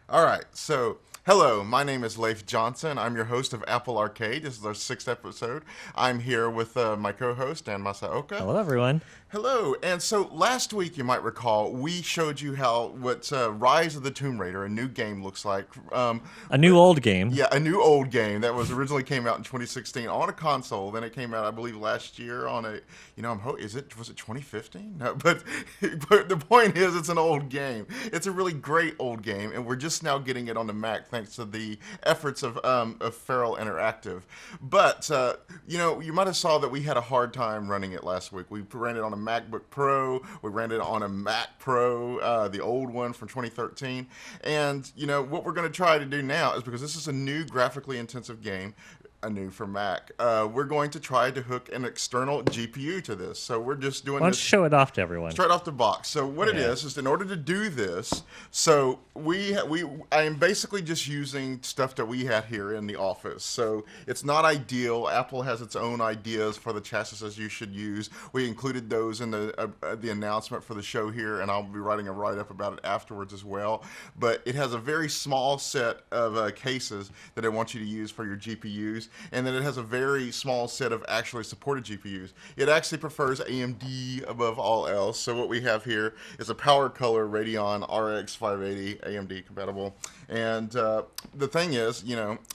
All right, so hello, my name is Leif Johnson. I'm your host of Apple Arcade. This is our 6th episode. I'm here with my co-host, Dan Masaoka. Hello, everyone. Hello, and so last week, you might recall, we showed you what Rise of the Tomb Raider, a new game, looks like. A new old game. Yeah, a new old game that was originally came out in 2016 on a console. Then it came out, I believe, last year on a, was it 2015? No, but the point is, it's an old game. It's a really great old game, and we're just now getting it on the Mac thanks to the efforts of Feral Interactive. But you might have saw that we had a hard time running it last week. We ran it on a MacBook Pro. We ran it on a Mac Pro, the old one from 2013. And, what we're going to try to do now is, because this is a new graphically intensive game, new for Mac, we're going to try to hook an external GPU to this. So we're just doing this. Why don't you show it off to everyone? Straight off the box. So what it is in order to do this, so I am basically just using stuff that we had here in the office. So it's not ideal. Apple has its own ideas for the chassis you should use. We included those in the announcement for the show here, and I'll be writing a write-up about it afterwards as well. But it has a very small set of cases that I want you to use for your GPUs. And then it has a very small set of actually supported GPUs. It actually prefers AMD above all else. So what we have here is a PowerColor Radeon RX 580 AMD compatible. And the thing is,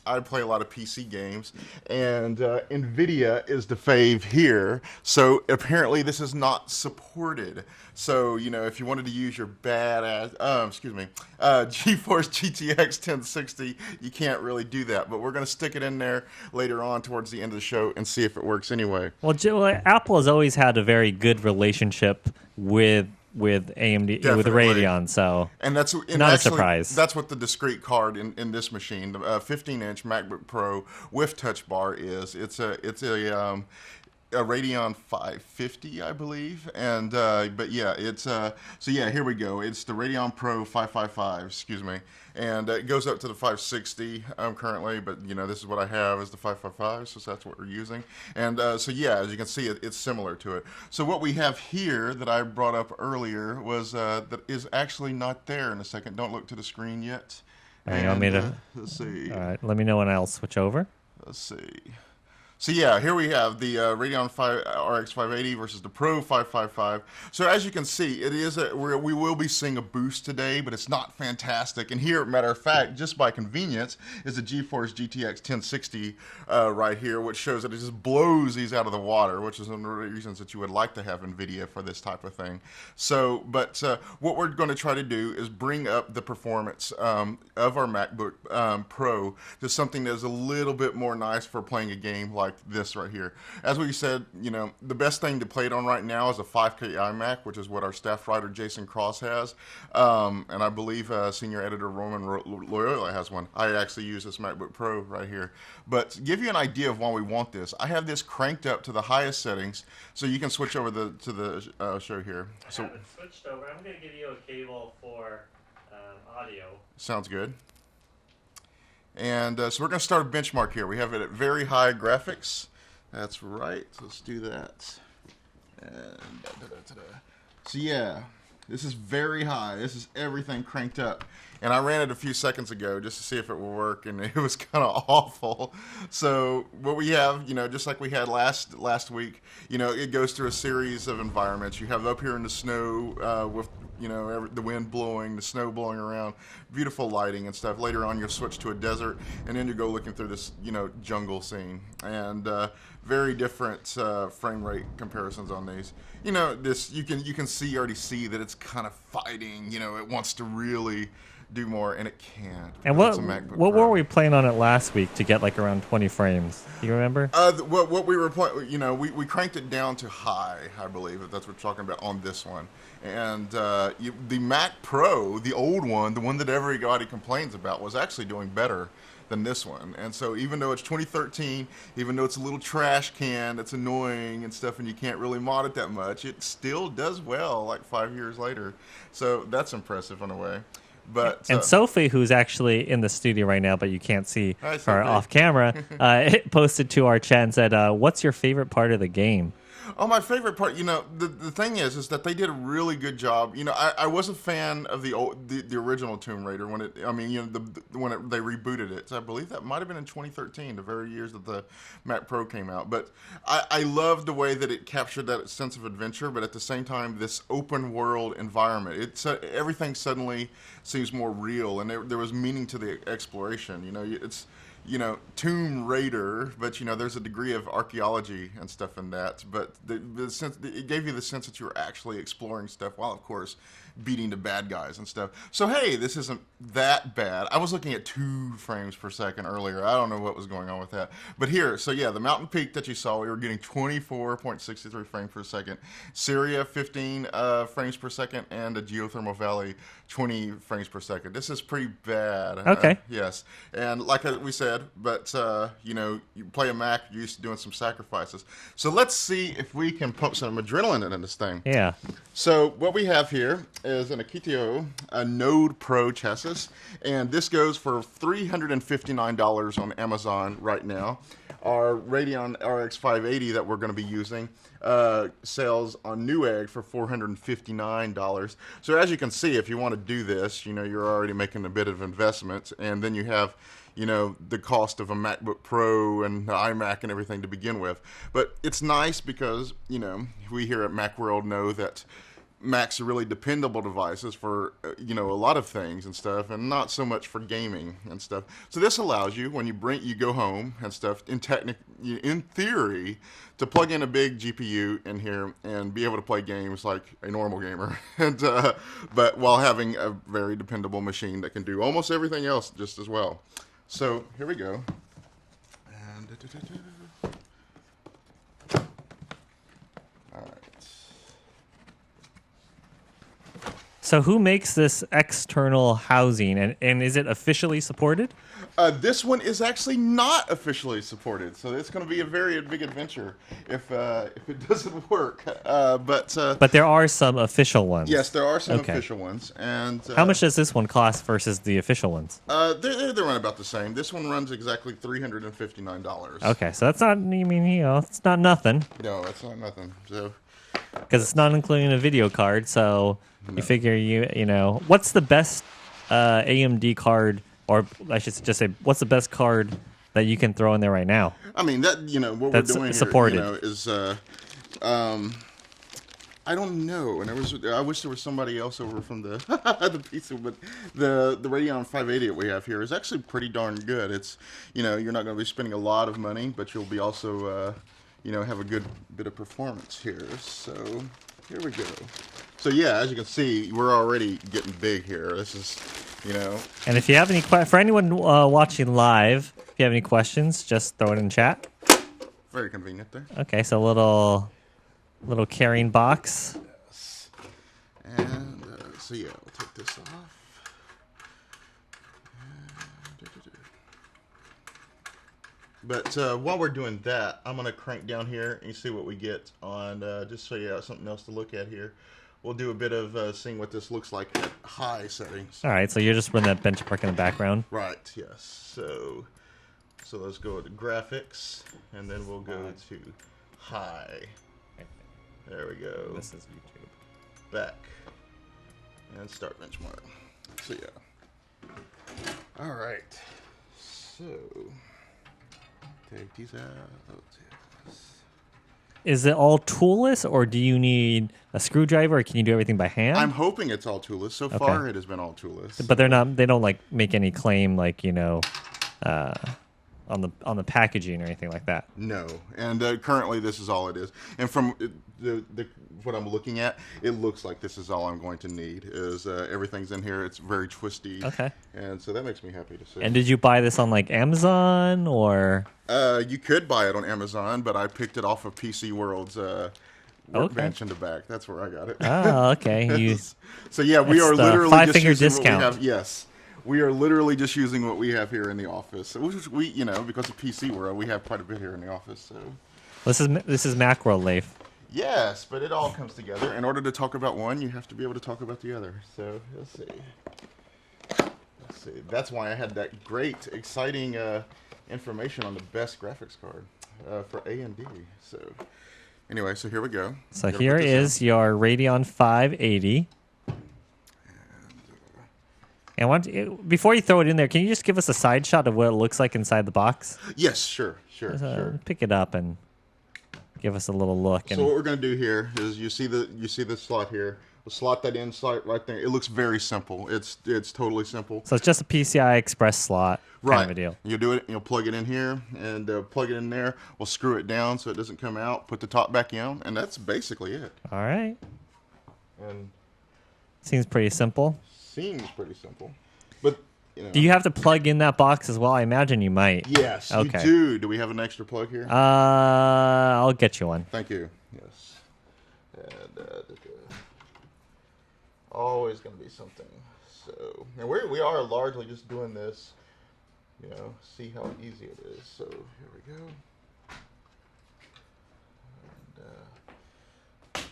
I play a lot of PC games, and NVIDIA is the fave here. So apparently this is not supported. So, if you wanted to use your GeForce GTX 1060, you can't really do that. But we're going to stick it in there later on towards the end of the show and see if it works anyway. Well, Apple has always had a very good relationship with AMD, Definitely. With Radeon, so not a surprise. That's what the discrete card in this machine, the 15-inch MacBook Pro with Touch Bar is. It's a Radeon 550, I believe, and but yeah, it's here we go. It's the Radeon Pro 555, excuse me, and it goes up to the 560 currently, but this is what I have is the 555, so that's what we're using, and as you can see, it's similar to it. So what we have here that I brought up earlier was that is actually not there in a second. Don't look to the screen yet. You want me to? Let's see. All right, let me know when I'll switch over. Let's see. So here we have the Radeon RX 580 versus the Pro 555. So as you can see, it is we will be seeing a boost today, but it's not fantastic. And here, matter of fact, just by convenience, is the GeForce GTX 1060 right here, which shows that it just blows these out of the water, which is one of the reasons that you would like to have NVIDIA for this type of thing. So, but what we're going to try to do is bring up the performance of our MacBook Pro to something that's a little bit more nice for playing a game like this right here. As we said, the best thing to play it on right now is a 5K iMac, which is what our staff writer Jason Cross has, and I believe senior editor Roman Loyola has one. I actually use this MacBook Pro right here. But to give you an idea of why we want this, I have this cranked up to the highest settings, so you can switch over to the show here. I haven't switched over. I'm going to give you a cable for audio. Sounds good. And so we're going to start a benchmark here. We have it at very high graphics. That's right. Let's do that. And so this is very high. This is everything cranked up. And I ran it a few seconds ago just to see if it will work, and it was kind of awful. So what we have, just like we had last week, it goes through a series of environments. You have up here in the snow with, the wind blowing, the snow blowing around, beautiful lighting and stuff. Later on, you'll switch to a desert, and then you go looking through this, jungle scene. And very different frame rate comparisons on these. This you can already see that it's kind of fighting. It wants to really do more, and it can't. And what were we playing on it last week to get like around 20 frames? Do you remember? What we were playing, we cranked it down to high, I believe, if that's what we're talking about on this one. And the Mac Pro, the old one, the one that everybody complains about, was actually doing better than this one. And so even though it's 2013, even though it's a little trash can that's annoying and stuff, and you can't really mod it that much, it still does well like 5 years later. So that's impressive in a way. But and Sophie, who's actually in the studio right now, but you can't see her off camera, posted to our chat and said, "What's your favorite part of the game?" Oh, my favorite part, the thing is that they did a really good job. I was a fan of the original Tomb Raider when they rebooted it. So I believe that might have been in 2013, the very years that the Mac Pro came out. But I loved the way that it captured that sense of adventure, but at the same time, this open world environment. Everything suddenly seems more real, and there was meaning to the exploration. It's Tomb Raider, but there's a degree of archaeology and stuff in that. But the sense it gave you the sense that you were actually exploring stuff, while of course beating the bad guys and stuff. So hey, this isn't that bad. I was looking at 2 frames per second earlier. I don't know what was going on with that. But here, so yeah, the mountain peak that you saw, we were getting 24.63 frames per second. Syria, 15 frames per second, and the geothermal valley, 20 frames per second. This is pretty bad. Okay. Yes. And like we said, but you play a Mac, you're used to doing some sacrifices. So let's see if we can pump some adrenaline into this thing. Yeah. So what we have here is an Akitio, a Node Pro chassis, and this goes for $359 on Amazon right now. Our Radeon RX 580 that we're going to be using sells on Newegg for $459. So as you can see, if you want to do this, you're already making a bit of investment, and then you have the cost of a MacBook Pro and the iMac and everything to begin with. But it's nice because, we here at Macworld know that Macs are really dependable devices for, a lot of things and stuff, and not so much for gaming and stuff. So this allows you, when you go home and stuff, in theory, to plug in a big GPU in here and be able to play games like a normal gamer, but while having a very dependable machine that can do almost everything else just as well. So here we go. And all right. So who makes this external housing, and is it officially supported? This one is actually not officially supported, so it's going to be a very big adventure if it doesn't work. But there are some official ones. Yes, there are some official ones. And how much does this one cost versus the official ones? They run about the same. This one runs exactly $359. Okay, so that's not. It's not nothing. No, it's not nothing. So because it's not including a video card, so you figure what's the best AMD card, or I should just say, what's the best card that you can throw in there right now? I mean that what that's we're doing supported. Here, is I don't know, and I wish there was somebody else over from the the PC, but the Radeon 580 that we have here is actually pretty darn good. It's you're not going to be spending a lot of money, but you'll be also have a good bit of performance here. So here we go. So yeah, as you can see, we're already getting big here. This is, And if you have any for anyone watching live, if you have any questions, just throw it in chat. Very convenient there. Okay, so little carrying box. Yes. And so yeah, we'll take this off. But while we're doing that, I'm going to crank down here and see what we get on, just so you have something else to look at here. We'll do a bit of seeing what this looks like at high settings. All right, so you're just running that benchmark in the background. Right, yes. So let's go to graphics, and then we'll go to high. There we go. This is YouTube. Back. And start benchmark. So yeah. All right. So take these out. Is it all toolless, or do you need a screwdriver, or can you do everything by hand? I'm hoping it's all toolless. So far, it has been all toolless. But they don't like make any claim on the packaging or anything like that. No, and currently this is all it is. And from what I'm looking at, it looks like this is all I'm going to need. Is everything's in here? It's very twisty. Okay. And so that makes me happy to see. And did you buy this on Amazon or? You could buy it on Amazon, but I picked it off of PC World's workbench in the back. That's where I got it. Oh, okay. So yeah, we are literally just using discount. what we have. Yes. We are literally just using what we have here in the office. Which we, because of PC World, we have quite a bit here in the office. So this is Macworld, Leif. Yes, but it all comes together. In order to talk about one, you have to be able to talk about the other. So let's see. That's why I had that great, exciting information on the best graphics card for AMD. So Anyway, so here we go. So Gotta here put this is your Radeon 580. And before you throw it in there, can you just give us a side shot of what it looks like inside the box? in. Yes, sure. Pick it up and give us a little look. So what we're going to do here is you see the slot here. We'll slot that in slot right there. It looks very simple. It's totally simple. So it's just a PCI Express slot kind of a deal. You do it. You'll plug it in here and plug it in there. We'll screw it down so it doesn't come out. Put the top back in, and that's basically it. All right. And seems pretty simple. Seems pretty simple, but do you have to plug in that box as well? I imagine you might. Yes, okay. You do. Do we have an extra plug here? I'll get you one. Thank you. Yes. And always going to be something. So, and we are largely just doing this, see how easy it is. So here we go. And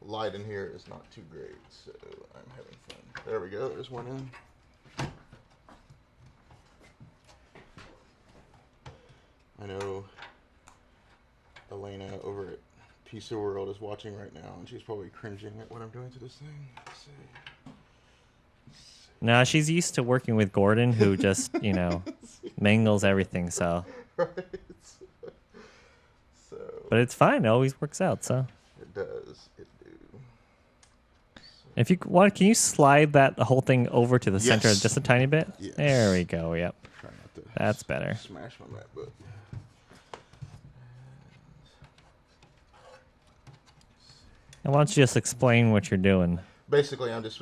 light in here is not too great, so I'm having fun. There we go. There's one in. I know Elena over at PC World is watching right now, and she's probably cringing at what I'm doing to this thing. Let's see. No, she's used to working with Gordon, who just, mangles everything, so. Right. So. But it's fine. It always works out, so. It does. It do. So. If you want, can you slide that whole thing over to the center just a tiny bit? Yes. There we go. Yep. Try not to That's better. Smash my MacBook. And why don't you just explain what you're doing? Basically, I'm just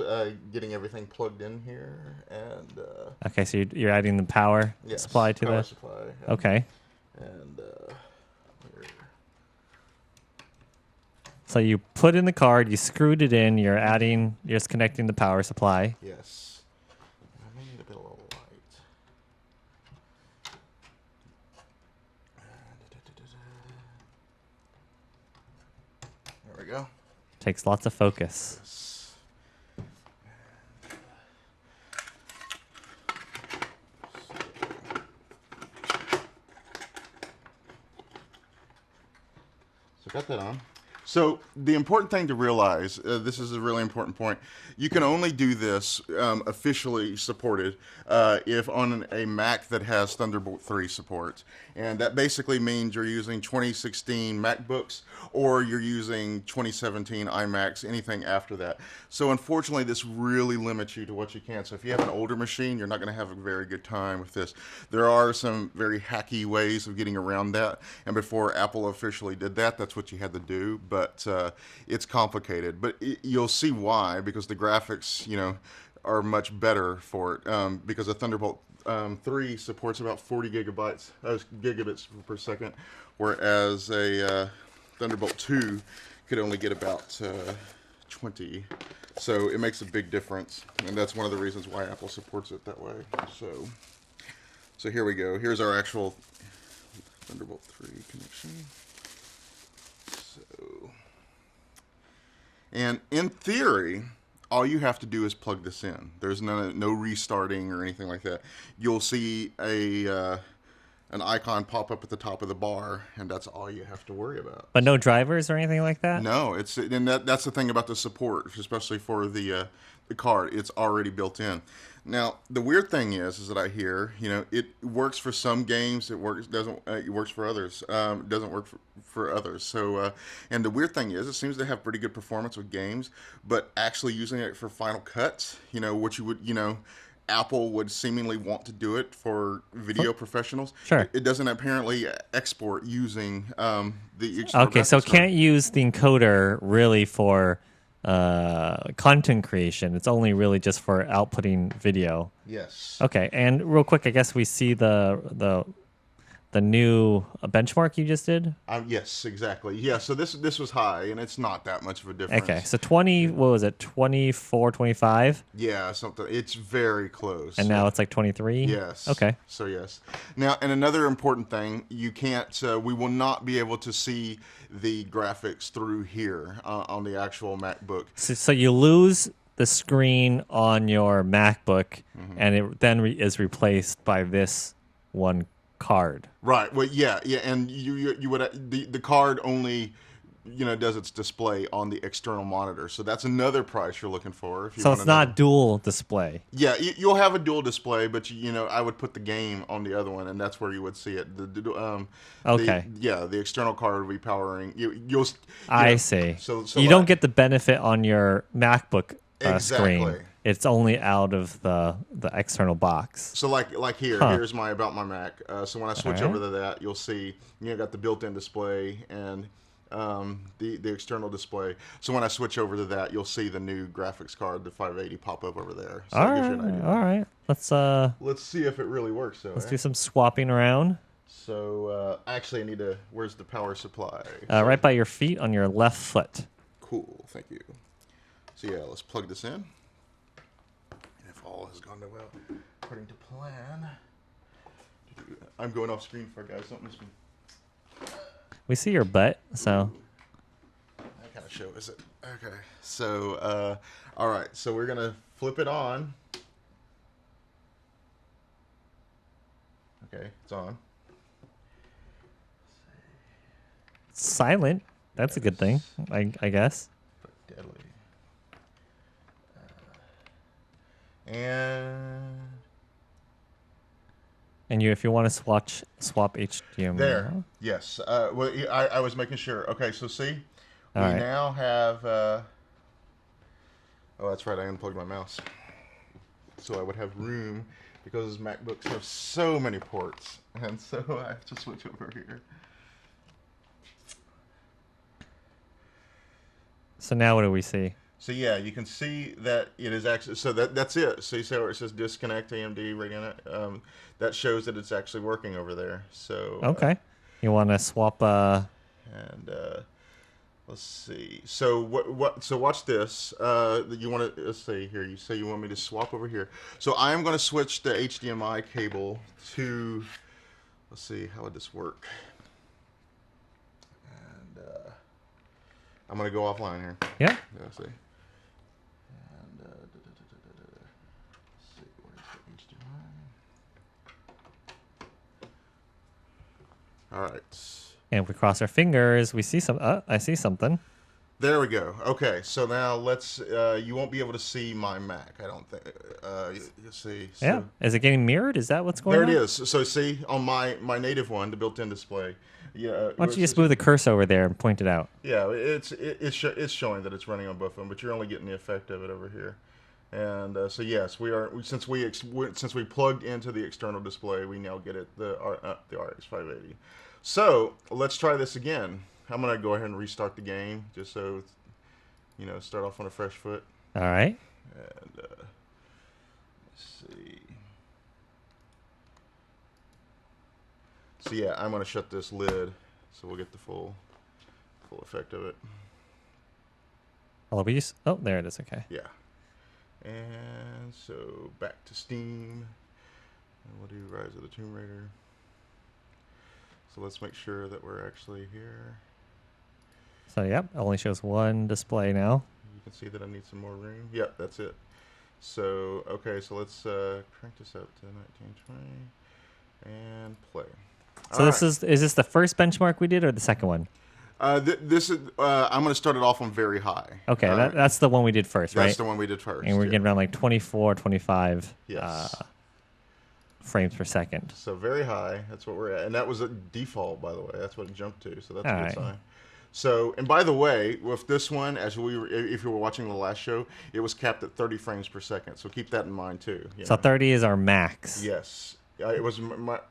getting everything plugged in here, and okay, so you're adding the power supply to power the supply. Yeah. Okay. And so you put in the card, you screwed it in, you're just connecting the power supply. Yes. I may need a bit of light. There we go. Takes lots of focus. Yes. So got that on. So the important thing to realize, this is a really important point, you can only do this officially supported if on a Mac that has Thunderbolt 3 support. And that basically means you're using 2016 MacBooks or you're using 2017 iMacs, anything after that. So unfortunately, this really limits you to what you can. So if you have an older machine, you're not going to have a very good time with this. There are some very hacky ways of getting around that. And before Apple officially did that, that's what you had to do. But it's complicated. But you'll see why, because the graphics, are much better for it. Because a Thunderbolt 3 supports about 40 gigabits per second, whereas a Thunderbolt 2 could only get about 20. So it makes a big difference, and that's one of the reasons why Apple supports it that way. So here we go. Here's our actual Thunderbolt 3 connection. So, and in theory, all you have to do is plug this in. There's no restarting or anything like that. You'll see an icon pop up at the top of the bar, and that's all you have to worry about. But no drivers or anything like that? No, and that's the thing about the support, especially for the card. It's already built in. Now, the weird thing is that I hear, it works for some games. It works for others. It doesn't work for others. So, and the weird thing is, it seems to have pretty good performance with games, but actually using it for Final Cut, what you would, Apple would seemingly want to do it for video professionals. Sure. It doesn't apparently export using the Okay, so graphics card. can't use the encoder really for content creation. It's only really just for outputting video. Yes. Okay, and real quick, I guess we see the new benchmark you just did. Yes, exactly. Yeah, so this was high, and it's not that much of a difference. Okay, so 20, what was it, 24, 25? Yeah, something. It's very close. And now it's like 23? Yes. Okay. So yes. Now, and another important thing, you can't. We will not be able to see the graphics through here on the actual MacBook. So you lose the screen on your MacBook, and it then is replaced by this one card. Right. Well, yeah, and you would the card only does its display on the external monitor. So that's another price you're looking for. If you So want it's not dual display. Yeah, you'll have a dual display, but I would put the game on the other one, and that's where you would see it. Okay. The external card will be powering. You'll. I see. So you don't get the benefit on your MacBook Exactly. screen. It's only out of the external box. So like here, here's my About My Mac. So when I switch Alright. over to that, you'll see got the built-in display and the external display. So when I switch over to that, you'll see the new graphics card, the 580, pop up over there. So All that gives you an idea. right. Let's see if it really works. Let's do some swapping around. So actually, I need to. Where's the power supply? Right by your feet on your left foot. Cool. Thank you. So yeah, let's plug this in. And if all has gone well according to plan, I'm going off screen for guys. Don't miss me. We see your butt, so That kind of show is it? Okay. So all right. So we're gonna flip it on. Okay, it's on. silent. That's a good thing, I guess. But deadly. And if you want to swap HDMI. there. Yes. Well, I was making sure. Okay, so see, we All right. now have. Oh, that's right. I unplugged my mouse, so I would have room because MacBooks have so many ports, and so I have to switch over here. So now what do we see? So yeah, you can see that it is actually. So that's it. So you see where it says disconnect AMD Radeon. That shows that it's actually working over there. So Okay. You want to swap? And let's see. So what? So watch this. You want to? Let's see here. You say you want me to swap over here. So I am going to switch the HDMI cable to. Let's see. How would this work? And I'm going to go offline here. Yeah. Let's see. And let's see. Where's the HDMI? All right. And if we cross our fingers, we see some. I see something. There we go. Okay, so now let's. You won't be able to see my Mac, I don't think. You see. So Yeah. Is it getting mirrored? Is that what's going there on? it is. So see on my native one, the built-in display. Yeah. Why don't you just move the cursor over there and point it out? Yeah, it's showing that it's running on both of them, but you're only getting the effect of it over here. And so yes, since we plugged into the external display, we now get it the RX 580. So let's try this again. I'm gonna go ahead and restart the game just so start off on a fresh foot. All right. And let's see. So yeah, I'm gonna shut this lid so we'll get the full effect of it. Oh, there it is. Okay. Yeah. And so back to Steam. And we'll do Rise of the Tomb Raider. So let's make sure that we're actually here. So yep, it only shows one display now. You can see that I need some more room. Yep, that's it. So, okay, so let's crank this up to 1920 and play. So is this the first benchmark we did or the second one? This is. I'm going to start it off on very high. Okay, that's the one we did first, right? That's the one we did first. And we're yeah. getting around like 24, 25 Yes. frames per second. So very high. That's what we're at, and that was a default, by the way. That's what it jumped to. So that's a good Alright. sign. So, and by the way, with this one, if you were watching the last show, it was capped at 30 frames per second. So keep that in mind too. So 30 is our max. Yes, it was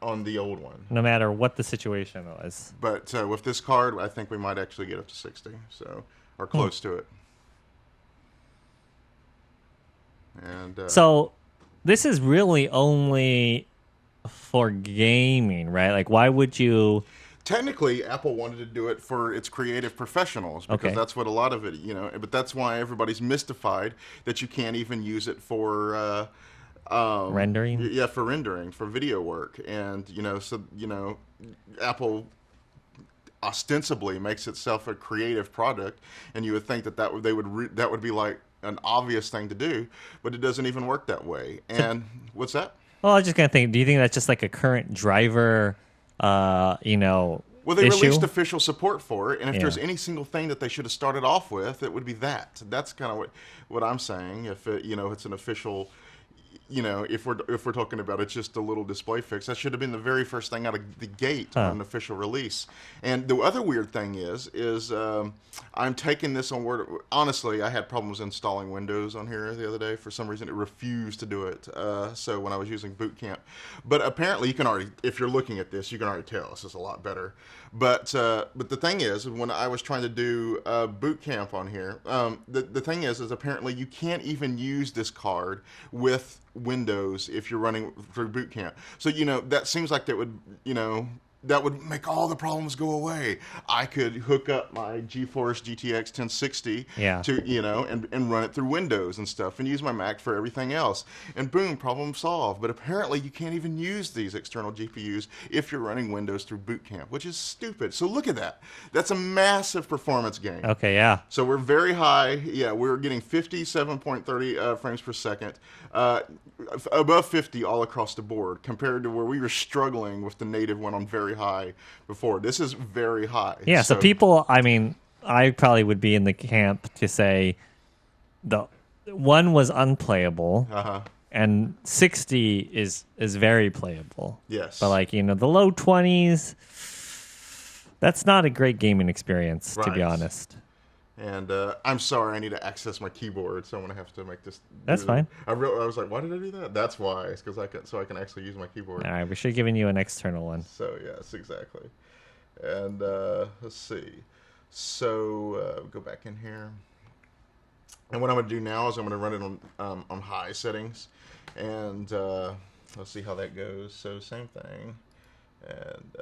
on the old one. No matter what the situation was. But with this card, I think we might actually get up to 60, so or close to it. And So this is really only for gaming, right? Like, why would you? technically, Apple wanted to do it for its creative professionals because Okay. that's what a lot of it, But that's why everybody's mystified that you can't even use it for Rendering? Yeah, for rendering, for video work, and Apple ostensibly makes itself a creative product, and you would think that would be like an obvious thing to do, but it doesn't even work that way. And what's that? Well, I was just gonna think. Do you think that's just like a current driver? Well, Well, they issue. released official support for it, and if Yeah. there's any single thing that they should have started off with, it would be that. That's kind of what I'm saying. If it, it's an official, if we're talking about it's just a little display fix, that should have been the very first thing out of the gate on an official release. And the other weird thing is I'm taking this on word. Honestly, I had problems installing Windows on here the other day. For some reason, it refused to do it. So when I was using Boot Camp, but apparently you can already, if you're looking at this, you can already tell this is a lot better. But the thing is, when I was trying to do Boot Camp on here, the thing is apparently you can't even use this card with Windows if you're running through Boot Camp. So that seems like that would make all the problems go away. I could hook up my GeForce GTX 1060 to, and run it through Windows and stuff and use my Mac for everything else. And boom, problem solved. But apparently you can't even use these external GPUs if you're running Windows through Boot Camp, which is stupid. So look at that. That's a massive performance gain. Okay, yeah. So we're very high. Yeah, we're getting 57.30 frames per second, above 50 all across the board, compared to where we were struggling with the native one on very high before. This is very high. Yeah, so people, I mean, I probably would be in the camp to say the one was unplayable, and 60 is very playable. Yes. But the low 20s, that's not a great gaming experience, to be Right. honest. And I'm sorry, I need to access my keyboard, so I'm gonna have to make this. That's fine. I was like, why did I do that? That's why. It's because I can actually use my keyboard. All right, we should have given you an external one. So yes, exactly. And let's see. So go back in here. And what I'm going to do now is I'm going to run it on high settings, and let's see how that goes. So same thing, and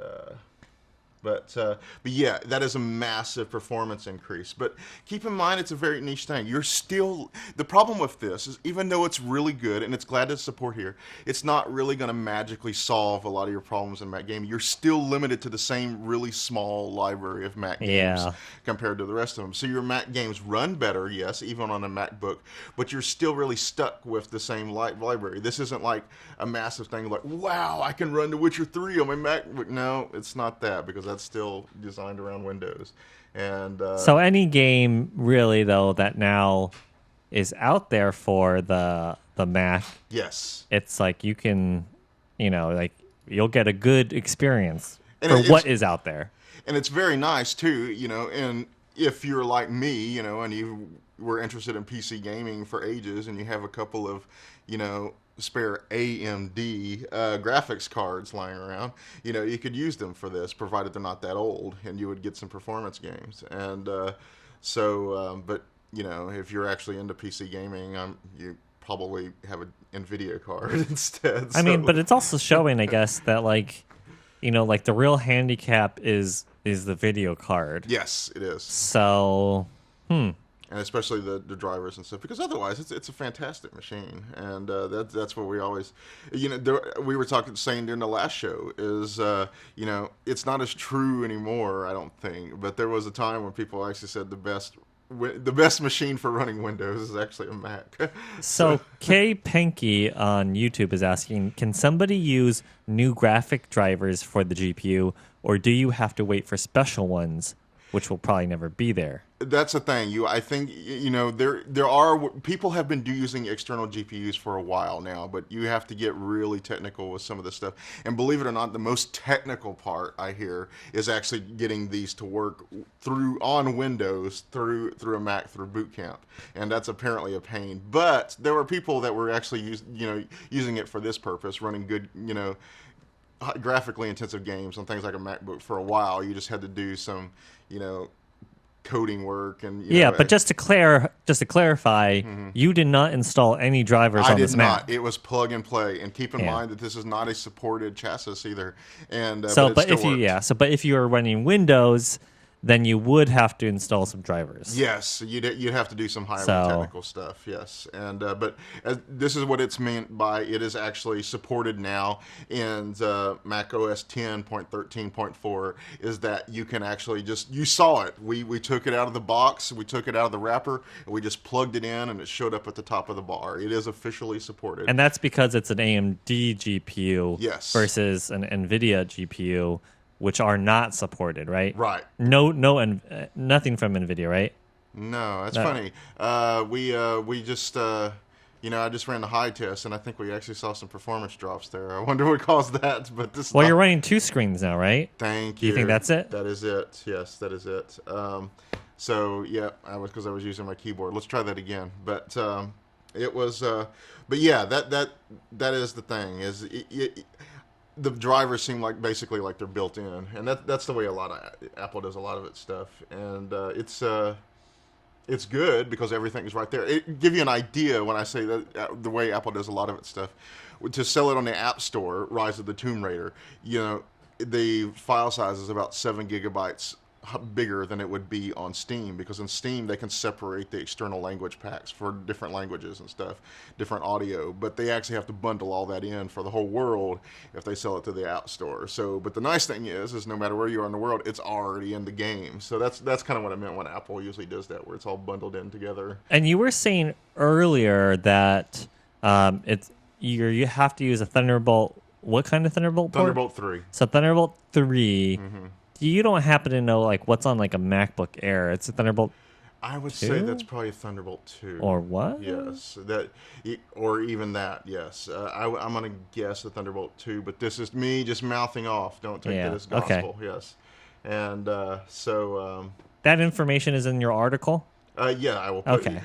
but yeah, that is a massive performance increase. But keep in mind, it's a very niche thing. The problem with this is, even though it's really good and it's glad to support here, it's not really going to magically solve a lot of your problems in Mac gaming. You're still limited to the same really small library of Mac games compared to the rest of them. So your Mac games run better, yes, even on a MacBook, but you're still really stuck with the same library. This isn't like a massive thing like, wow, I can run The Witcher 3 on my MacBook. No, it's not that, because that's still designed around Windows. And so any game really though that now is out there for the Mac, yes, it's like you can, you'll get a good experience And for what is out there. And it's very nice too, and if you're like me, and you were interested in PC gaming for ages, and you have a couple of, spare AMD graphics cards lying around, you could use them for this, provided they're not that old, and you would get some performance games. And but if you're actually into PC gaming, you probably have an NVIDIA card instead. I mean, but it's also showing, I guess, that the real handicap is the video card. Yes, it is. So, And especially the drivers and stuff, because otherwise it's a fantastic machine, and that's what we always, we were saying during the last show is, it's not as true anymore, I don't think, but there was a time when people actually said the best machine for running Windows is actually a Mac. So Kay Penke on YouTube is asking, can somebody use new graphic drivers for the GPU, or do you have to wait for special ones, which will probably never be there? That's the thing. I think there are people have been using external GPUs for a while now, but you have to get really technical with some of this stuff. And believe it or not, the most technical part I hear is actually getting these to work on Windows through a Mac through Boot Camp, and that's apparently a pain. But there were people that were actually using it for this purpose, running good graphically intensive games on things like a MacBook for a while. You just had to do some coding work and but just to clarify, you did not install any drivers on this Mac. I did not. It was plug and play, and keep in mind that this is not a supported chassis either. And but if you are running Windows, then you would have to install some drivers. Yes, you'd have to do some higher technical stuff. Yes, and but this is what it's meant by it is actually supported now in Mac OS 10.13.4. Is that you can actually you saw it. We took it out of the box, we took it out of the wrapper, and we just plugged it in, and it showed up at the top of the bar. It is officially supported, and that's because it's an AMD GPU yes. versus an NVIDIA GPU. which are not supported, right? Right. Nothing from NVIDIA, right? No, that's No. funny. We just I just ran the high test, and I think we actually saw some performance drops there. I wonder what caused that, but this. Well, you're running 2 screens now, right? Thank Do you. you think that's it? That is it. Yes, that is it. So yeah, because I was using my keyboard. Let's try that again. But it was. But yeah, that is the thing. The drivers seem like basically like they're built in, and that's the way a lot of Apple does a lot of its stuff, and it's good because everything is right there. It give you an idea when I say that the way Apple does a lot of its stuff. To sell it on the App Store, Rise of the Tomb Raider, the file size is about 7 gigabytes bigger than it would be on Steam, because in Steam they can separate the external language packs for different languages and stuff, different audio, but they actually have to bundle all that in for the whole world if they sell it to the App Store. So, but the nice thing is no matter where you are in the world, it's already in the game. So that's kind of what I meant when Apple usually does that, where it's all bundled in together. And you were saying earlier that you have to use a Thunderbolt. What kind of Thunderbolt port? Thunderbolt 3. So Thunderbolt 3. You don't happen to know like what's on like a MacBook Air? It's a Thunderbolt I would 2? say that's probably a Thunderbolt 2. Or what? Yes, or even that. Yes, I'm gonna guess a Thunderbolt 2, but this is me just mouthing off. Don't take Yeah, it as okay. gospel. Yes, and so That information is in your article? yeah, I will. Put, Okay.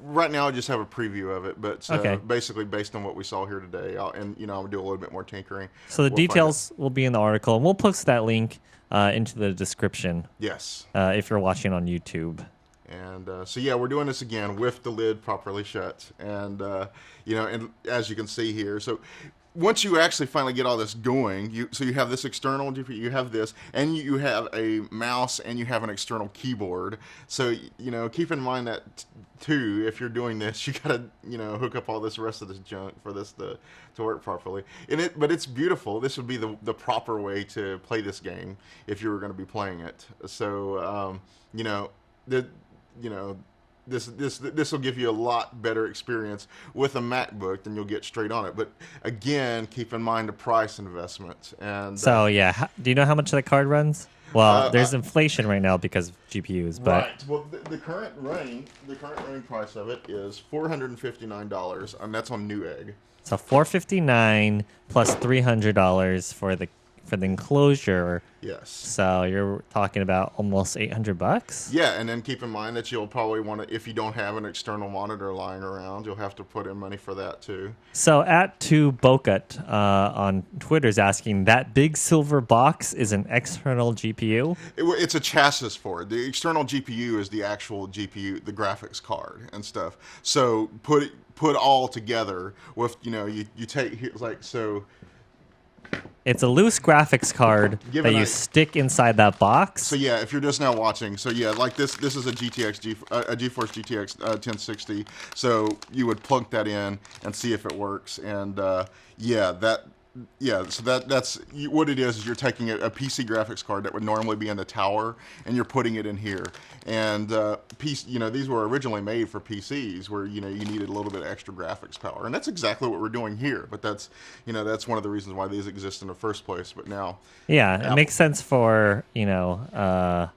Right now, I just have a preview of it, but Okay. basically based on what we saw here today, I'll do a little bit more tinkering. So the We'll find details will be in the article, and we'll post that link into the description it. Yes. if you're watching on YouTube. And so yeah, we're doing this again with the lid properly shut, and and as you can see here, so once you actually finally get all this going, you have this external GPU, you have this, and you have a mouse, and you have an external keyboard. So keep in mind that too, if you're doing this, you gotta hook up all this rest of this junk for this to work properly. But it's beautiful. This would be the proper way to play this game if you were going to be playing it. So this will give you a lot better experience with a MacBook than you'll get straight on it. But again, keep in mind the price investment. And So yeah, do you know how much that card runs? Well, there's inflation right now because of GPUs, but right. Well, the current running price of it is $459, and that's on Newegg. so $459 plus $300 for the enclosure. Yes. So you're talking about almost $800. Yeah, and then keep in mind that you'll probably want to, if you don't have an external monitor lying around, you'll have to put in money for that too. So at 2Bocut on Twitter is asking, that big silver box is an external GPU? It's a chassis for it. The external GPU is the actual GPU, the graphics card and stuff. So put all together with you take like so. It's a loose graphics card Given that you stick inside that box. So yeah, if you're just now watching, so yeah, like this is a GeForce GTX 1060. So you would plug that in and see if it works, and so that's what it is you're taking a PC graphics card that would normally be in the tower, and you're putting it in here. And these were originally made for PCs where you needed a little bit of extra graphics power, and that's exactly what we're doing here. But that's one of the reasons why these exist in the first place. But now, yeah, it makes sense for for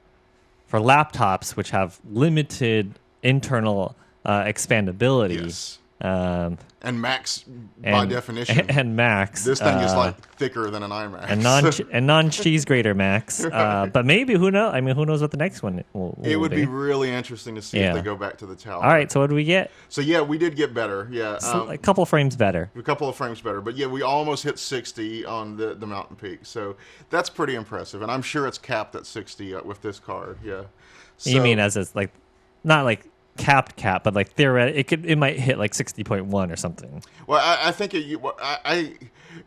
laptops which have limited internal expandability. yes. And Macs, by definition, and Macs. this thing is like thicker than an iMac. And non-cheese grater Macs. But maybe, who knows? I mean, who knows what the next one will it would be. be really interesting to see if they go back to the tower. All right, so what do we get? So yeah, we did get better. Yeah, So a couple frames better. a couple of frames better, but yeah, we almost hit 60 on the Mountain Peak. So that's pretty impressive, and I'm sure it's capped at 60 with this card. Yeah. You mean as it's like, not like capped, but like theoretically, it might hit like 60.1 or something. Well, I think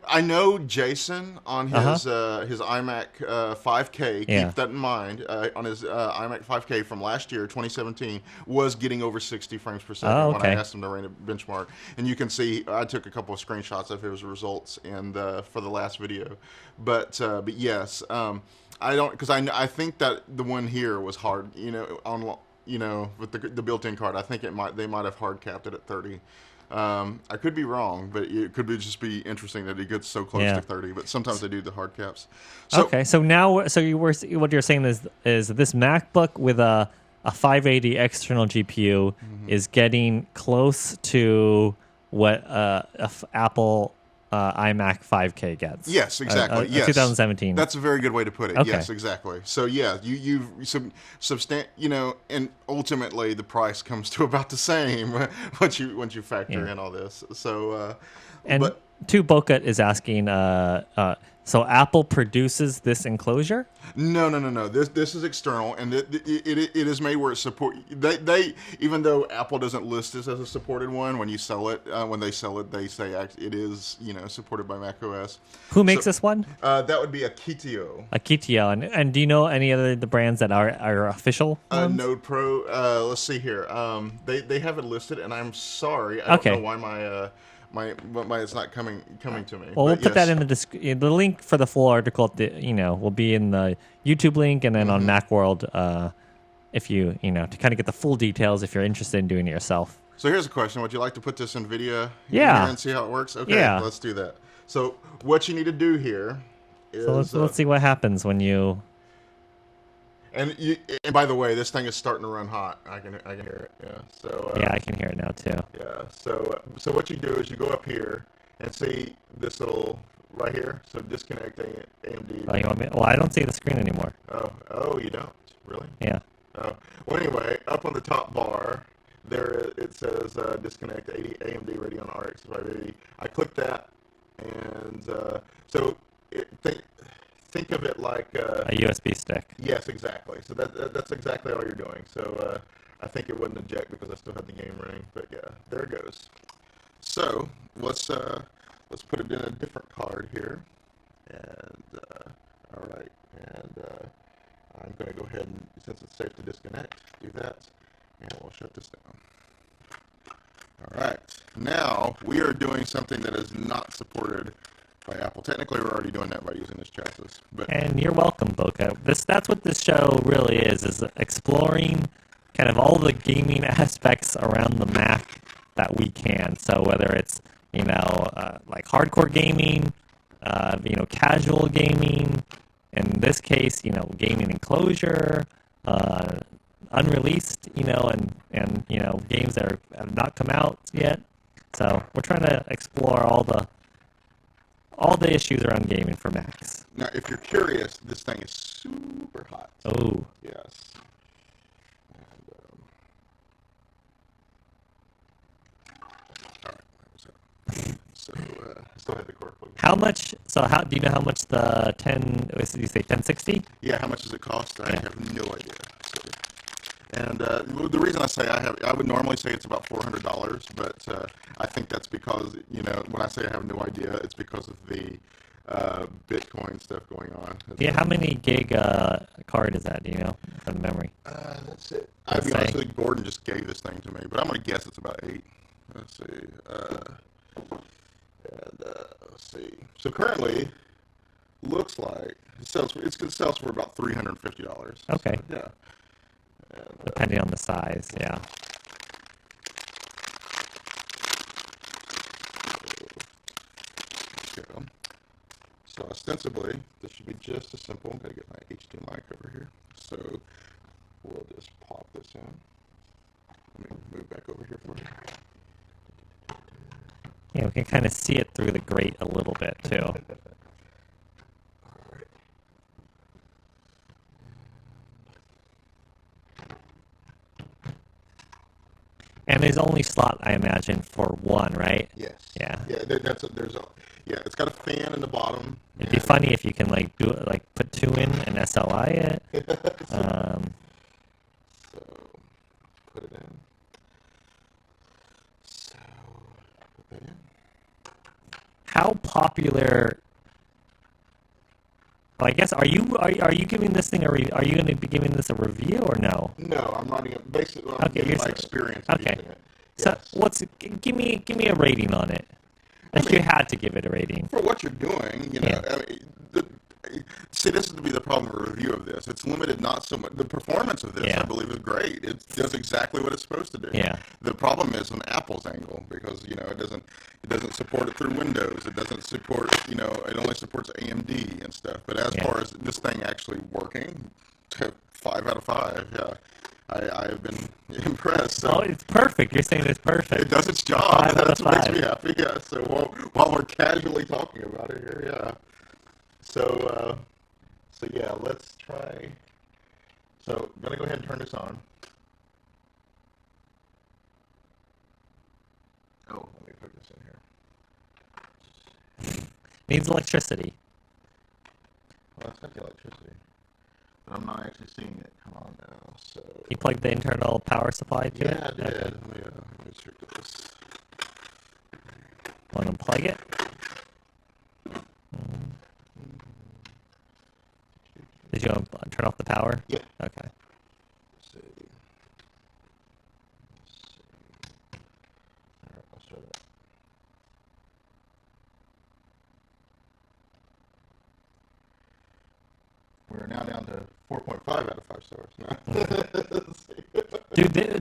I know Jason on his iMac 5K. Yeah. Keep that in mind. On his iMac 5K from last year, 2017, was getting over 60 frames per second when I asked him to run a benchmark. And you can see I took a couple of screenshots of his results and for the last video. But yes, I don't, because I think that the one here was hard. With the built-in card, I think they might have hard capped it at 30. I could be wrong, but it could just be interesting that it gets so close Yeah. to 30. But sometimes they do the hard caps. So, Okay, so now, what you're saying is this MacBook with a 580 external GPU is getting close to what Apple iMac 5K gets. Yes, exactly. Yes, 2017. That's a very good way to put it. Okay. Yes, exactly. So yeah, and ultimately the price comes to about the same once you factor in all this. So, and but Boca is asking, so Apple produces this enclosure? no. This is external, and it is made where it support. They even though Apple doesn't list this as a supported one, when you sell it, when they sell it, they say it is supported by macOS. Who makes this one? That would be Akitio. Akitio. And do you know any other the brands that are official ones? Node Pro. Let's see here. They have it listed, and I'm sorry, I don't know why my it's not coming to me. Well, we'll But put that yes. in the link for the full article. Will be in the YouTube link and then on MacWorld. If you to kind of get the full details, if you're interested in doing it yourself. So here's a question: would you like to put this in video? Yeah. And see how it works. Okay. Yeah. Let's do that. So what you need to do here is. So let's see what happens when you. And by the way, this thing is starting to run hot. I can hear it. Yeah. So. Yeah, I can hear it now too. Yeah. So what you do is you go up here and see this little right here. So disconnect AMD. Oh, you want me? Well, I don't see the screen anymore. Oh, you don't really? Yeah. Oh. Well, anyway, up on the top bar, there it says disconnect AMD Radeon RX 580. I click that, and think of it like A USB stick. yes, exactly. So that's exactly all you're doing. So I think it wouldn't eject because I still have the game running. But yeah, there it goes. So let's put it in a different card here, and all right, and I'm going to go ahead and, since it's safe to disconnect, do that, and we'll shut this down. All right, now we are doing something that is not supported by Apple. Technically, we're already doing that by using this chassis, but And you're welcome, Boca. That's what this show really is exploring kind of all the gaming aspects around the Mac that we can. So whether it's like hardcore gaming, casual gaming. In this case, gaming enclosure, unreleased, and games that have not come out yet. So we're trying to explore all the issues around gaming for Macs. now if you're curious, this thing is super hot. Oh, Yes. And, all right. That was it. So still had the cord plugged. how much? So how do you know how much the 10? Did you say 1060? Yeah, how much does it cost? I have no idea. So, and the reason I say I would normally say it's about $400, but I think that's because when I say I have no idea, it's because of the Bitcoin stuff going on. Yeah, how many gig card is that? Do you know for the memory? That's it. I'll be honest with you, Gordon just gave this thing to me, but I'm going to guess it's about 8. Let's see. Let's see. So currently, looks like it sells for about $350. Okay. So, yeah. And, Depending on the size, yeah. go. So ostensibly, this should be just as simple. I'm going to get my HDMI cover here. So we'll just pop this in. Let me move back over here for you. Yeah, we can kind of see it through the grate a little bit too. And there's only slot, I imagine, for one, right? Yes. Yeah. Yeah. It's got a fan in the bottom. It'd be funny if you can do it, put 2 in and SLI it. So put it in. So put that in. How popular? Well, I guess are you giving this thing are you going to be giving this a review or no? No, I'm writing it basically. I'm giving my experience of Okay. using it. So give me a rating on it. If you had to give it a rating. For what you're doing, Yeah. I mean, See, this is to be the problem with a review of this. It's limited not so much. The performance of this, Yeah. I believe, is great. It does exactly what it's supposed to do. Yeah. The problem is on Apple's angle because it doesn't support it through Windows. It doesn't support it only supports AMD and stuff. But as Yeah. far as this thing actually working, 5 out of 5. Yeah, I have been impressed. So. Oh, it's perfect. You're saying it's perfect. It does its job. 5 out of That's what makes 5. me happy. Yeah. So while we're casually talking about it here, yeah. So yeah, let's try. So I'm gonna go ahead and turn this on. Oh, let me put this in here. Needs electricity. Well, that's got the electricity, but I'm not actually seeing it come on now. So You plugged the internal power supply to it? yeah, I did. Okay. Let me check this. Want to plug it? Did you turn off the power? Yeah. Okay. Let's see. All right, I'll start it. We're now down to 4.5 out of 5 stars now.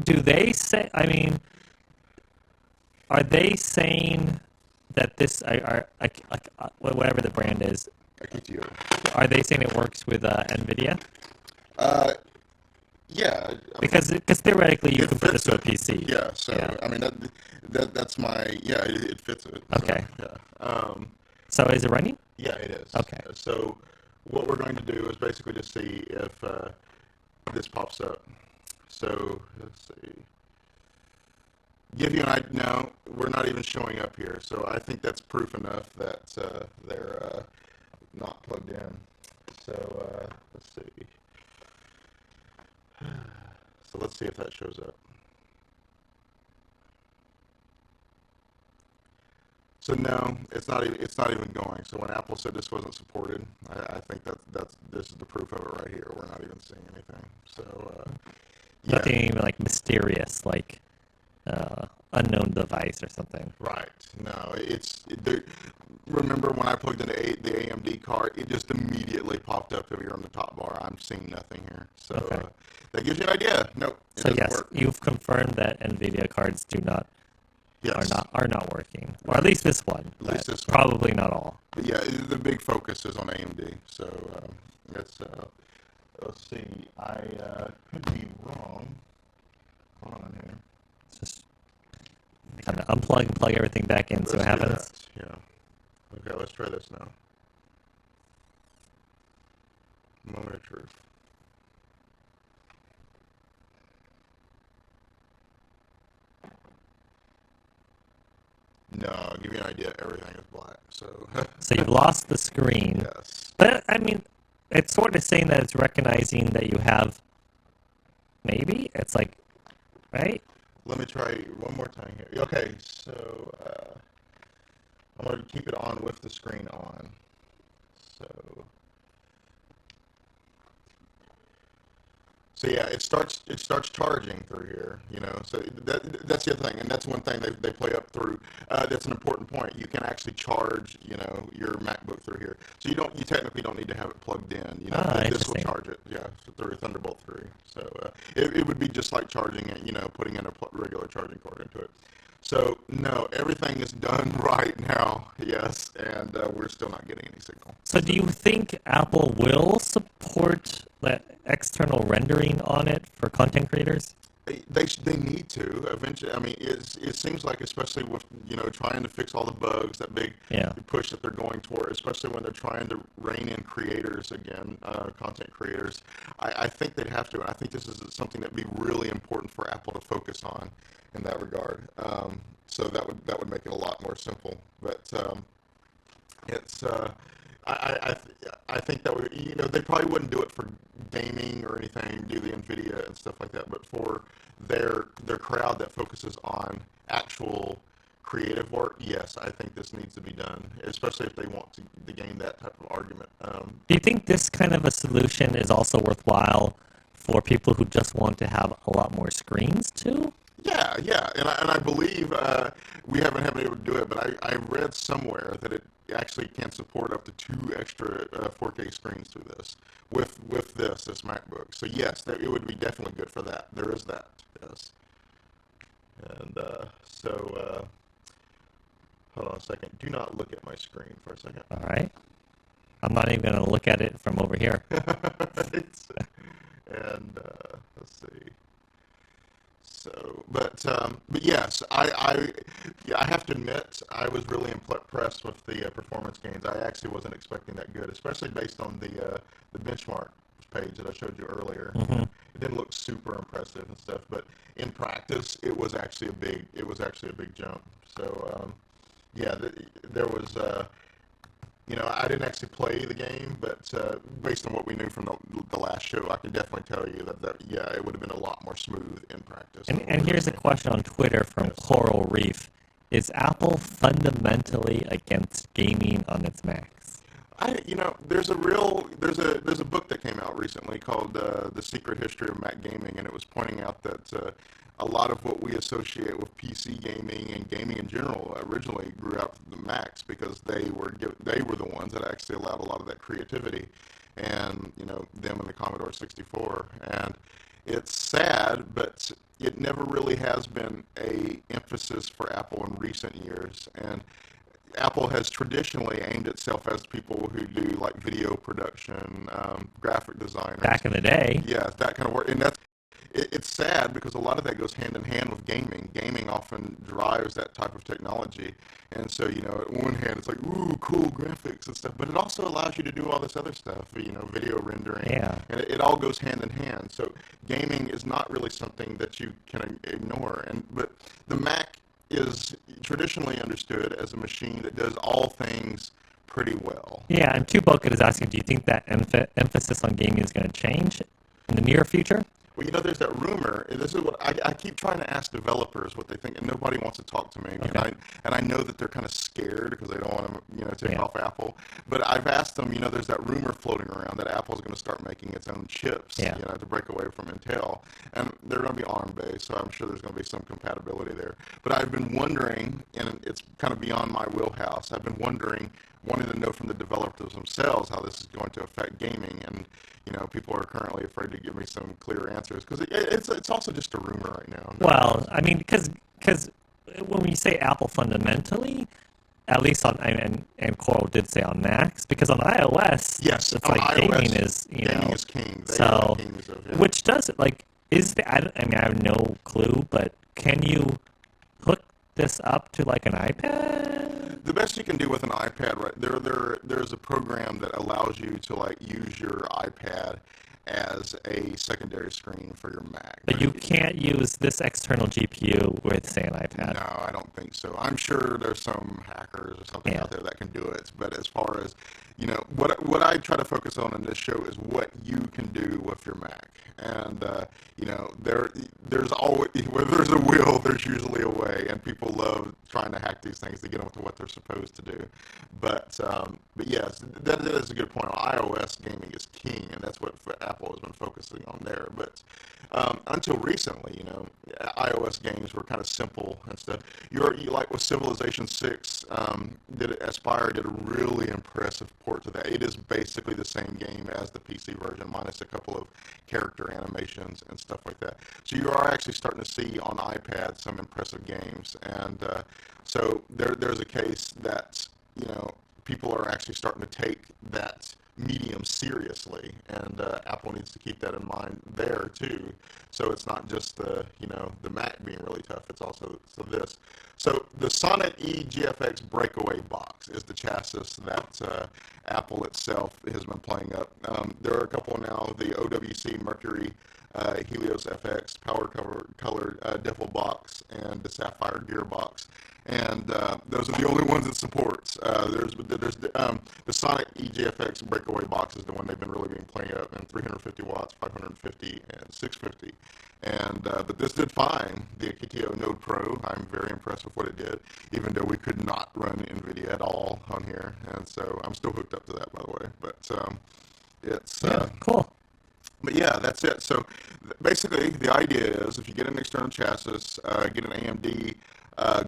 Do they say? I mean, are they saying that this? Whatever the brand is, Akitio. are they saying it works with NVIDIA? Yeah. Because theoretically you It can put this fits to a it. PC. Yeah. So Yeah. I mean that's my it fits it. Okay. So, yeah. So is it running? Yeah, it is. Okay. So what we're going to do is basically just see if this pops up. So let's see. Give you an idea. No, we're not even showing up here. So I think that's proof enough that they're not plugged in. So let's see. So let's see if that shows up. So no, it's not even going. So when Apple said this wasn't supported, I think this is the proof of it right here. We're not even seeing anything. So yeah, Nothing even like mysterious, like unknown device or something. right. No, remember when I plugged in the AMD card, it just immediately popped up here on the top bar. I'm seeing nothing here. So Okay. that gives you an idea. Nope, it So doesn't yes, work. you've confirmed that NVIDIA cards Yes. are not working, or at least this one. At least but this one. Probably not all. But yeah, the big focus is on AMD. So let's see. I could be wrong. Hold on here. Just kind of unplug and plug everything back in, see what Let's do happens. that. Yeah. Okay, let's try this now. Moment of truth. No, I'll give you an idea. Everything is black. So So you've lost the screen. yes. But I mean, it's sort of saying that it's recognizing that you have. Maybe it's like, right? Let me try one more time here. Okay, so I'm going to keep it on with the screen on. So yeah, it starts charging through here, So that's the other thing, and that's one thing they play up through. That's an important point. You can actually charge, your MacBook through here. So you technically don't need to have it plugged in. This will Interesting. charge it, through Thunderbolt 3. So it would be just like charging it, putting in a regular charging cord into it. So no, everything is done right now, yes, and we're still not getting any signal. So do you think Apple will support the external rendering on it for content creators? They need to eventually. I mean, it seems like, especially with trying to fix all the bugs, that big Yeah. push that they're going toward, especially when they're trying to rein in creators again, content creators. I think they'd have to, and I think this is something that'd be really important for Apple to focus on in that regard. So that would make it a lot more simple. But it's I think that would, they probably wouldn't do it for gaming or anything, do the NVIDIA and stuff like that, but for their crowd that focuses on actual creative work, yes, I think this needs to be done, especially if they want to gain that type of argument. Do you think this kind of a solution is also worthwhile for people who just want to have a lot more screens too? Yeah, and I believe we haven't been able to do it, but I read somewhere that it actually can support up to 2 extra 4K screens through this with this MacBook. So yes, that, it would be definitely good for that. There is that, yes. And hold on a second. Do not look at my screen for a second. All right. I'm not even going to look at it from over here. Right. And let's see. So, but yes, yeah, I have to admit I was really impressed with the performance gains. I actually wasn't expecting that good, especially based on the benchmark page that I showed you earlier. Mm-hmm. It didn't look super impressive and stuff, but in practice, it was actually a big jump. So, yeah, there was. You know, I didn't actually play the game, but based on what we knew from the last show, I can definitely tell you that yeah, it would have been a lot more smooth in practice. And here's a question on Twitter from Yes. Coral Reef. Is Apple fundamentally against gaming on its Macs? You know, there's a book that came out recently called The Secret History of Mac Gaming, and it was pointing out that a lot of what we associate with PC gaming and gaming in general originally grew out of the Macs because they were the ones that actually allowed a lot of that creativity, and you know, them and the Commodore 64. And it's sad, but it never really has been a emphasis for Apple in recent years. And Apple has traditionally aimed itself as people who do like video production, graphic designers. Back in the day. Yeah, that kind of work. And it's sad because a lot of that goes hand in hand with gaming. Gaming often drives that type of technology. And so, you know, at one hand, it's like, ooh, cool graphics and stuff, but it also allows you to do all this other stuff, you know, video rendering. Yeah. And it all goes hand in hand. So gaming is not really something that you can ignore. But the Mac is traditionally understood as a machine that does all things pretty well. Yeah, and Two Bucket is asking, do you think that emphasis on gaming is going to change in the near future? Well, you know, there's that rumor, and this is what I keep trying to ask developers what they think, and nobody wants to talk to me. Okay. And I know that they're kind of scared because they don't want to, you know, take Yeah. off Apple. But I've asked them, you know, there's that rumor floating around that Apple's going to start making its own chips, Yeah. you know, to break away from Intel, and they're going to be ARM-based, so I'm sure there's going to be some compatibility there. But I've been wondering, and it's kind of beyond my wheelhouse. I've been wanting to know from the developers themselves how this is going to affect gaming, and you know, people are currently afraid to give me some clear answers because it's also just a rumor right now. Well, I mean, because when we say Apple fundamentally, at least on and Coral did say on Macs, because on iOS, yes, it's on like iOS, gaming is gaming is king. They so are kings of, yeah. which does it like I mean I have no clue, but can you hook this up to like an iPad? The best you can do with an iPad, right there's a program that allows you to like use your iPad as a secondary screen for your Mac. But you can't use this external GPU with, say, an iPad. No, I don't think so. I'm sure there's some hackers or something out there that can do it. But as far as, you know, what I try to focus on in this show is what you can do with your Mac. And, you know, there's always, where there's a will, there's usually a way. And people love trying to hack these things to get them to what they're supposed to do. But yes, that is a good point. iOS gaming is king, and that's what Apple has been focusing on there. But until recently, you know, iOS games were kind of simple and stuff. You like with Civilization 6, Aspire did a really impressive port to that. It is basically the same game as the PC version, minus a couple of character animations and stuff like that. So you are actually starting to see on iPad some impressive games, and so there's a case that, you know, people are actually starting to take that medium seriously, and Apple needs to keep that in mind there too. So it's not just the Mac being really tough; it's also this. So the Sonnet eGFX Breakaway box is the chassis that Apple itself has been playing up. There are a couple now: the OWC Mercury Helios FX power colored Diffel box and the Sapphire Gearbox. And those are the only ones it supports. There's the Sonic eGFX Breakaway box is the one they've been really being playing up, and 350 watts, 550, and 650. And but this did fine. The Akitio Node Pro, I'm very impressed with what it did, even though we could not run NVIDIA at all on here. And so I'm still hooked up to that, by the way. But it's cool. But yeah, that's it. So basically, the idea is if you get an external chassis, get an AMD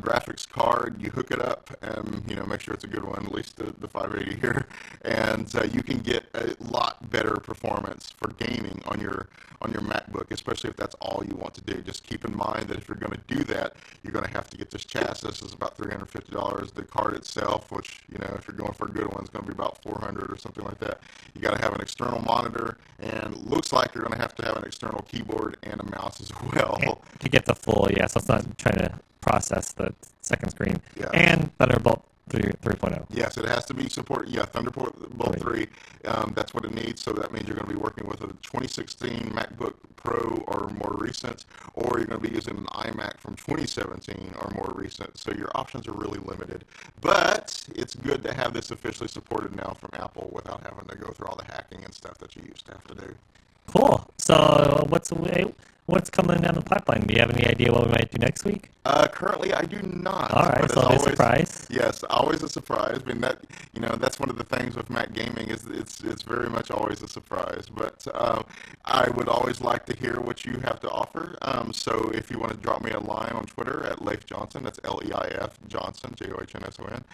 graphics card, you hook it up, and make sure it's a good one, at least the 580 here, and you can get a lot better performance for gaming on your MacBook, especially if that's all you want to do. Just keep in mind that if you're going to do that, you're going to have to get this chassis. It's about $350. The card itself, which if you're going for a good one, is going to be about $400 or something like that. You got to have an external monitor, and looks like you're going to have an external keyboard and a mouse as well. To get the full, so it's not trying to process the second screen. Yeah. And Thunderbolt 3.0. Yes, it has to be supported. Yeah, Thunderbolt 3. That's what it needs. So that means you're going to be working with a 2016 MacBook Pro or more recent, or you're going to be using an iMac from 2017 or more recent. So your options are really limited. But it's good to have this officially supported now from Apple without having to go through all the hacking and stuff that you used to have to do. Cool. So what's coming down the pipeline? Do you have any idea what we might do next week? Currently, I do not. All right, so it'll be a surprise. Yes, always a surprise. I mean, that's one of the things with Mac gaming is it's very much always a surprise. But I would always like to hear what you have to offer. So if you want to drop me a line on Twitter at Leif Johnson, that's Leif Johnson, Johnsson.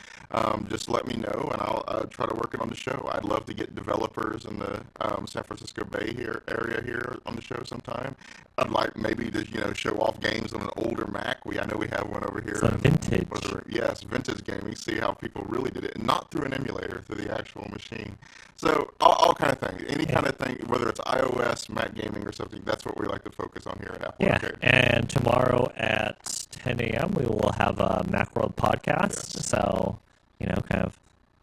Just let me know, and I'll try to work it on the show. I'd love to get developers in the San Francisco Bay area here on the show sometime. I'd like maybe to show off games on an older Mac. I know we have one over here. So vintage. Yes, vintage gaming. See how people really did it, and not through an emulator, through the actual machine. So all kind of things, any kind of thing, whether it's iOS, Mac gaming, or something. That's what we like to focus on here at Apple. Yeah, Arcade. and tomorrow at 10 a.m. we will have a Macworld podcast. Yes. So kind of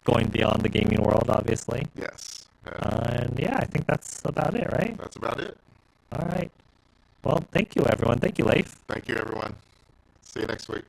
going beyond the gaming world, obviously. Yes. And I think that's about it, right? That's about it. All right. Well, thank you, everyone. Thank you, Leif. Thank you, everyone. See you next week.